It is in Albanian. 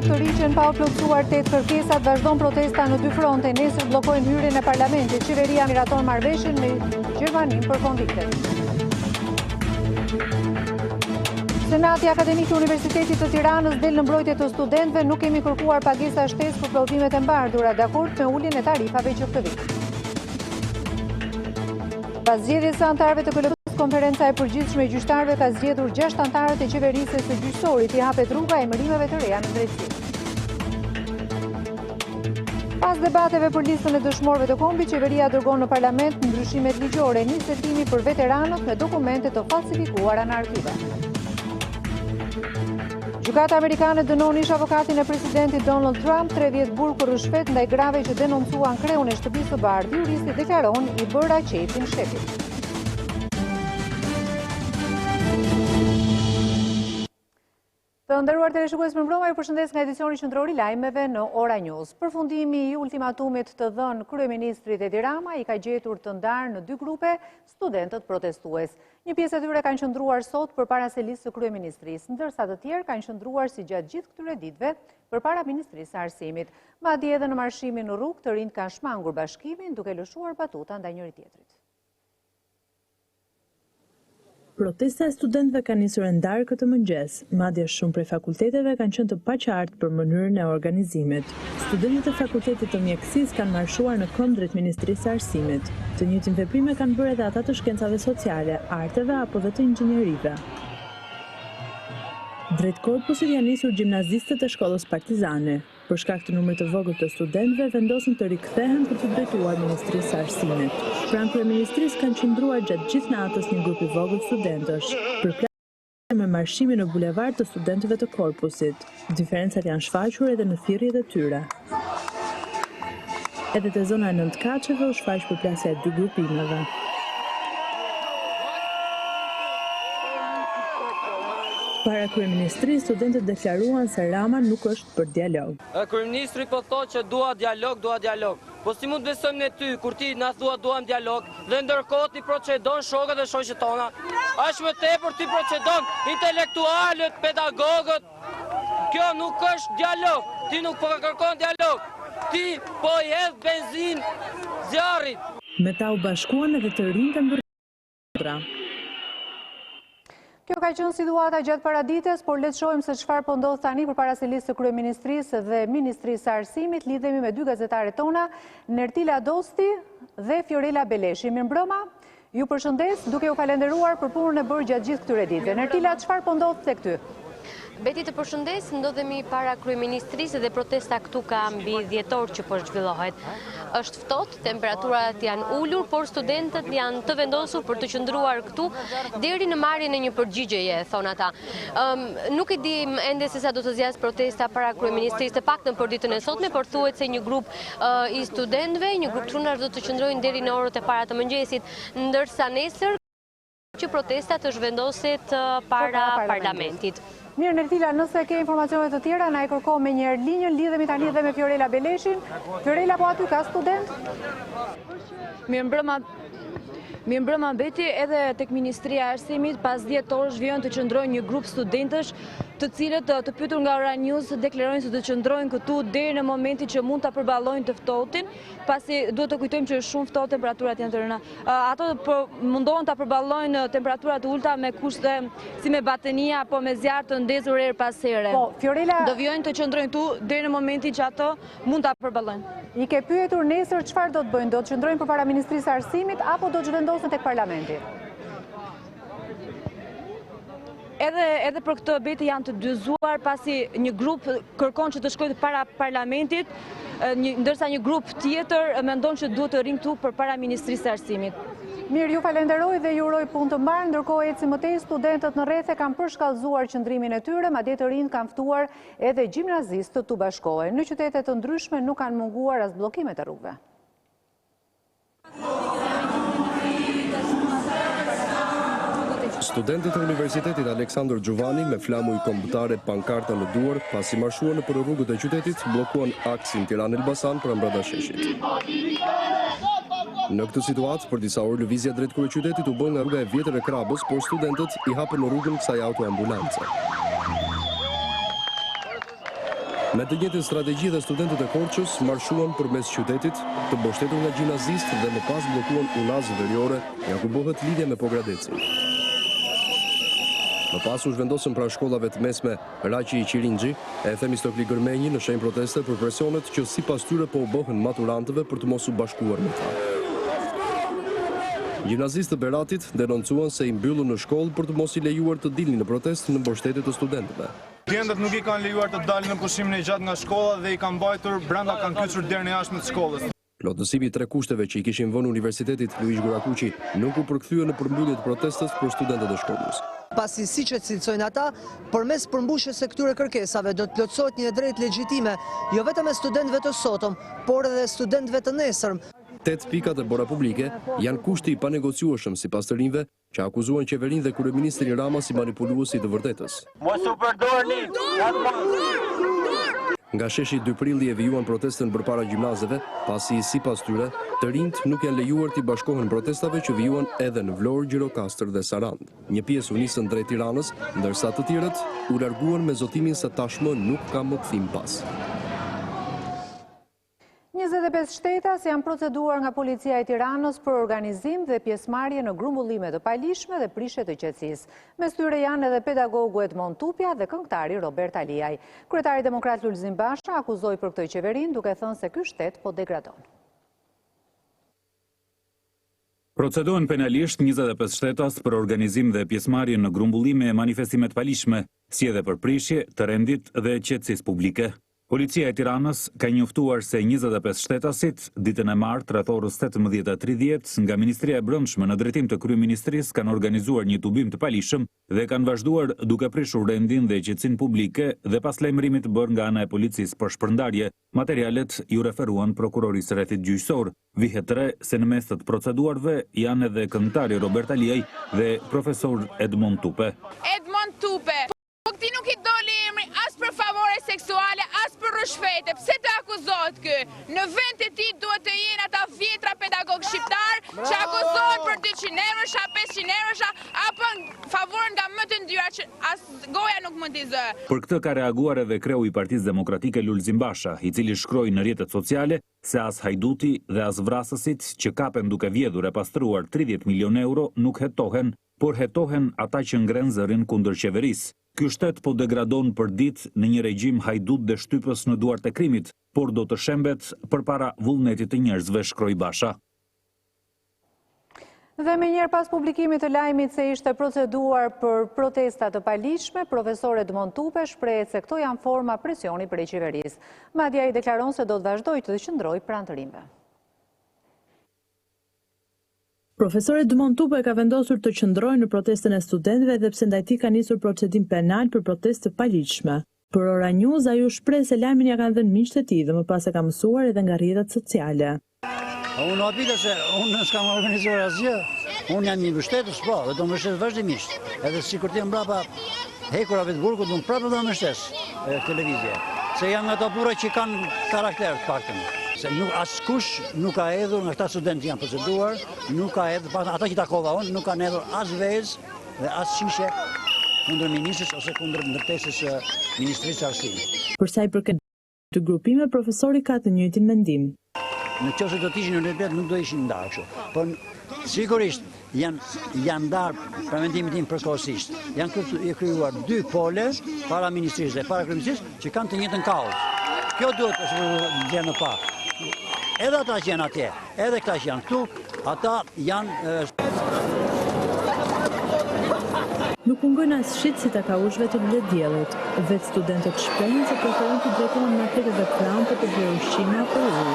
rrugë të riqen pa u plotësuar 8 kërkesat, vazhdon protesta në 2 fronte. Nesër bllokojnë hyrjen e parlamentit. Qeveria miraton marrëveshjen me Gjermaninë për konviktet. Senati Akademik i Universitetit të Tiranës del në mbrojtje të studentëve, nuk kemi kërkuar pagesa shtesë për prodhimet e mbardhura, dakord me uljen e tarifave që këtë vit. Pas zgjedhjes së anëtarëve të KLP-s, konferenca e përgjithshme e gjyqtarëve ka zgjedhur 6 anëtarët e qeverisjes së gjyqësorit, i hapet rruga emërimeve të reja në drejtësi. Pas debateve për listën e dëshmorëve të kombit, qeveria dërgon në parlament ndryshimet ligjore, një setimi për veteranët me dokumente të falsifikuara në arkive. Gjykata amerikane dënon ish avokatin e presidentit Donald Trump 3 vjet burg për rishpet ndaj grave që denoncuan kreun e shtëpisë së bardhë. Juristi deklaron i bëra qefin shtepit. Të nderuar teleshikues, mirëmbrëma, ju përshëndes nga edicioni qendror i lajmeve në Ora News. Përfundimi i ultimatumit të dhënë kryeministrit Edi Rama i ka gjetur të ndarë në 2 grupe studentët protestues. Një pjesë e tyre kanë qëndruar sot përpara selisë së kryeministrisë, ndërsa të tjerë kanë qëndruar si gjatë gjithë këtyre ditëve përpara Ministrisë së Arsimit. Madje edhe në marshimin në rrugë, të rinjt kanë shmangur bashkimin duke lëshuar batuta ndaj njëri tjetrit. Protesta e studentëve ka nisur ndarë këtë mëngjes, madje shumë prej fakulteteve kanë qenë të paqartë për mënyrën e organizimit. Studentët e fakultetit të mjekësisë kanë marshuar në këmbë drejt Ministrisë së Arsimit. Të njëjtin veprime kanë bërë edhe ata të shkencave sociale, arteve apo dhe të inxhinierive. Drejt korpusit janë nisur gjimnazistët e shkollës Partizane. Për shkak të numrit të vogël të studentëve, vendosën të rikthehen për të drejtuar Ministrisë së Arsimit. Pranë kryeministrisë kanë qëndruar gjatë gjithë natës një grup i vogël studentësh, përplasur me marshimin në bulevard të studentëve të korpusit. Diferencat janë shfaqur edhe në thirrjet e tyre. Edhe te zona e Nëntkaçeve u shfaq përplasja e 2 grupimeve. Para kryeministrisë, studentët deklaruan se Rama nuk është për dialog. Kryeministri po thotë që dua dialog. Po si mund besojmë ne ty kur ti na thua duam dialog dhe ndërkohë ti procedon shokët dhe shoqet tona? Aq më tepër ti procedon intelektualët, pedagogët. Kjo nuk është dialog. Ti nuk po kërkon dialog. Ti po i hedh benzinë zjarrit. Me ta u bashkuan edhe të rinjtë e mbërthura. Kjo ka qenë situata gjatë paradites, por le të shohim se çfarë po ndodh tani përpara selisë së kryeministrisë dhe Ministrisë së Arsimit. Lidhemi me 2 gazetaret tona, Nertila Dosti dhe Fiorella Beleshi. Mirëmbrëma, ju përshëndes duke u falenderuar për punën e bërë gjatë gjithë këtyre ditëve. Nertila, çfarë po ndodh tek ty? Beti të përshëndes, ndodhemi para kryeministrisë dhe protesta këtu ka mbi dhjetor që po zhvillohet. Është ftohtë, temperaturat janë ulur, por studentët janë të vendosur për të qëndruar këtu deri në marrjen e një përgjigjeje, thon ata. Nuk e di ende se sa do të zgjasë protesta para kryeministrisë, të paktën për ditën e sotme, por thuhet se një grup i studentëve, një grup trunar do të qëndrojnë deri në orët e para të mëngjesit, ndërsa nesër që protesta të zhvendoset para parlamentit. Mirë, Nertila, nëse ke informacione të tjera, na e kërko me njëherë linjën, lidhemi tani edhe me Fiorella Beleshin. Fiorella, po aty ka student? Mirëmbrëma Beti, edhe tek Ministria e Arsimit pas 10 orësh vjen të qëndrojnë një grup studentësh, të cilët të pyetur nga Ora News deklarojnë se do të qëndrojnë këtu deri në momentin që mund ta përballojnë të ftohtin, pasi duhet të kujtojmë që është shumë ftohtë, temperaturat janë të rëna. Ato mundohen ta përballojnë temperaturat të ulta me kushte si me batenia apo me zjarr të ndezur her pas here. Po, Fiorella, do vijojnë të qëndrojnë këtu deri në momentin që ato mund ta përballojnë. I ke pyetur nesër çfarë do të bëjnë? Do të qëndrojnë përpara Ministrisë së Arsimit apo do të zhvendosen tek parlamenti? Edhe për këtë Beti janë të dyzuar pasi një grup kërkon që të shkojë para parlamentit, ndërsa një grup tjetër mendon që duhet të rinë këtu përpara Ministrisë së Arsimit. Mirë, ju falenderoj dhe ju uroj punë të mbarë, ndërkohë eci mëtej studentët në rrethe kanë përshkallëzuar qëndrimin e tyre, madje të rinj kanë ftuar edhe gjimnazistët të bashkohen. Në qytete të ndryshme nuk kanë munguar as bllokimet e rrugëve. Studentët e Universitetit Aleksandër Gjuvani me flamuj kombëtare pankarta në duar, pasi marshuan nëpër rrugët e qytetit, bllokuan aksin Tiranë-Elbasan brenda sheshit. Në këtë situatë, për disa orë lëvizja drejt kryeqytetit u bë nga rruga e vjetër e Krabës, por studentët i hapën në rrugën kësaj autoambulance. Me të njëjtën strategji dhe studentët e Korçës marshuan përmes qytetit, të mbështetur nga gjimnazistë dhe më pas bllokuan unazë veriore, nga ku bëhet lidhje me Pogradecin. Më pas u zhvendosën pranë shkollave të mesme Raqi i Qirinxhi, e Themistokli Gërmenji në shenjë proteste për presionet që sipas tyre po u bëhen maturantëve për të mos u bashkuar me ta. Gjimnazistë të Beratit denoncuan se i mbyllën në shkollë për të mos i lejuar të dilnin në protestë në mbështetje të studentëve. Klientët nuk i kanë lejuar të dalin në pushimin e gjatë nga shkolla dhe i kanë mbajtur brenda, kanë kyçur deri në jashtë të shkollës. Plotësimi i 3 kushteve që i kishin vënë Universitetit Luiz Gurakuqi nuk u përkthye në përmbyllje të protestës për studentët e shkollës. Pasi siç e cilësojnë ata, përmes përmbushjes së këtyre kërkesave do të plotësohet një drejtë legjitime, jo vetëm e studentëve të sotëm, por edhe studentëve të nesërm. 8 pikat e bora publike janë kushti i panegociueshëm sipas të rinjve që akuzuan qeverinë dhe kryeministrin Rama si manipuluesi të vërtetës. Mos u përdorni! Nga sheshi 2 prilli e vijuan protestën përpara gjimnazeve, pasi sipas tyre, të rinjt nuk janë lejuar të bashkohen protestave që vijuan edhe në Vlorë, Gjirokastër dhe Sarandë. Një pjesë u nisën drejt Tiranës, ndërsa të tjerët u larguan me zotimin se tashmë nuk ka më kthim pas. 25 shtetas janë proceduar nga policia e Tiranës për organizim dhe pjesëmarrje në grumbullime të paligjshme dhe prishje të qetësisë. Mes tyre janë edhe pedagogu Edmond Tupja dhe këngëtari Robert Aliaj. Kryetari demokrat Lulzim Basha akuzoi për këtë qeverinë duke thënë se ky shtet po degradon. Procedohen penalisht 25 shtetas për organizim dhe pjesëmarrje në grumbullime e manifestime të paligjshme, si edhe për prishje të rendit dhe qetësisë publike. Policia e Tiranës ka njoftuar se 25 shtetasit, ditën e martë rreth orës 18:30 nga Ministria e Brendshme në drejtim të kryeministrisë kanë organizuar një tubim të paligjshëm dhe kanë vazhduar duke prishur rendin dhe qetësinë publike dhe pas lajmërimit bërë nga ana e policisë për shpërndarje, materialet ju referuan prokurorisë rrethit gjyqësor. Vihet re se në mes të proceduarve janë edhe këngëtari Robert Aliaj dhe profesor Edmond Tupe. Edmond Tupe, po këti nuk i doli emri as për favore seksuale, as për rrushfete. Pse të akuzohet kë? Në vend të tij duhet të jenë ata vjetra pedagog shqiptar që akuzohen për 200 eurosha, 500 eurosha, apo favor nga më të ndyra që as goja nuk mund t'i zë. Për këtë ka reaguar edhe kreu i Partisë Demokratike Lulzim Basha, i cili shkroi në rrjetet sociale se as hajduti dhe as vrasësit që kapen duke vjedhur e pastruar 30 milion euro nuk hetohen, por hetohen ata që ngren zërin kundër qeverisë. Ky shtet po degradon për ditë në një regjim hajdut dhe shtypës në duart e krimit, por do të shembet përpara vullnetit të njerëzve, shkroi Basha. Dhe me njerë pas publikimit të lajmit se ishte proceduar për protestat të paligjshme, profesor Edmond Tupe shprehet se këto janë forma presioni prej qeverisë. Madje ai deklaron se do të vazhdojë të qëndrojë pranë të rinjve. Profesor Edmond Tupe ka vendosur të qëndrojë në protestën e studentëve dhe pse ndaj tij ka nisur procedim penal për protestë të paligjshme. Për Ora News ai u shpreh se lajmin ja kanë dhënë miqtë e tij dhe më pas e ka mësuar edhe nga rrjetet sociale. Unë apita se unë s'kam organizuar asgjë. Unë jam një mbështetës, po, dhe do mbështet vazhdimisht. Edhe sikur të jem mbrapa hekurave të burgut, unë prapë do mbështes televizje. Se janë ato burra që kanë karakter të paktën. Se askush nuk ka hedhur nga këta studentë janë proceduar, nuk ka hedhur, ata që takova unë, nuk kanë hedhur as vezë dhe as shishe kundër ministrës ose kundër ndërtesës Ministrisë së Arsimit. Për sa i përket të grupime, profesori ka të njëjtin mendim. Në qoftë se do të ishin në repet nuk do ishin ndarë kështu. Por sigurisht janë ndarë për mendimin tim përkohësisht. Janë krijuar 2 pole para ministrisë dhe para kryeministrisë që kanë të njëjtën kauzë. Kjo duhet të gjë në pa. Edhe ata që janë atje, edhe këta që janë këtu, ata janë Nuk mungon as shit si takaushve të Lulediellit. Vetë studentët shprehin se preferojnë të drejtohen marketeve pranë për të bërë ushqime apo ujë.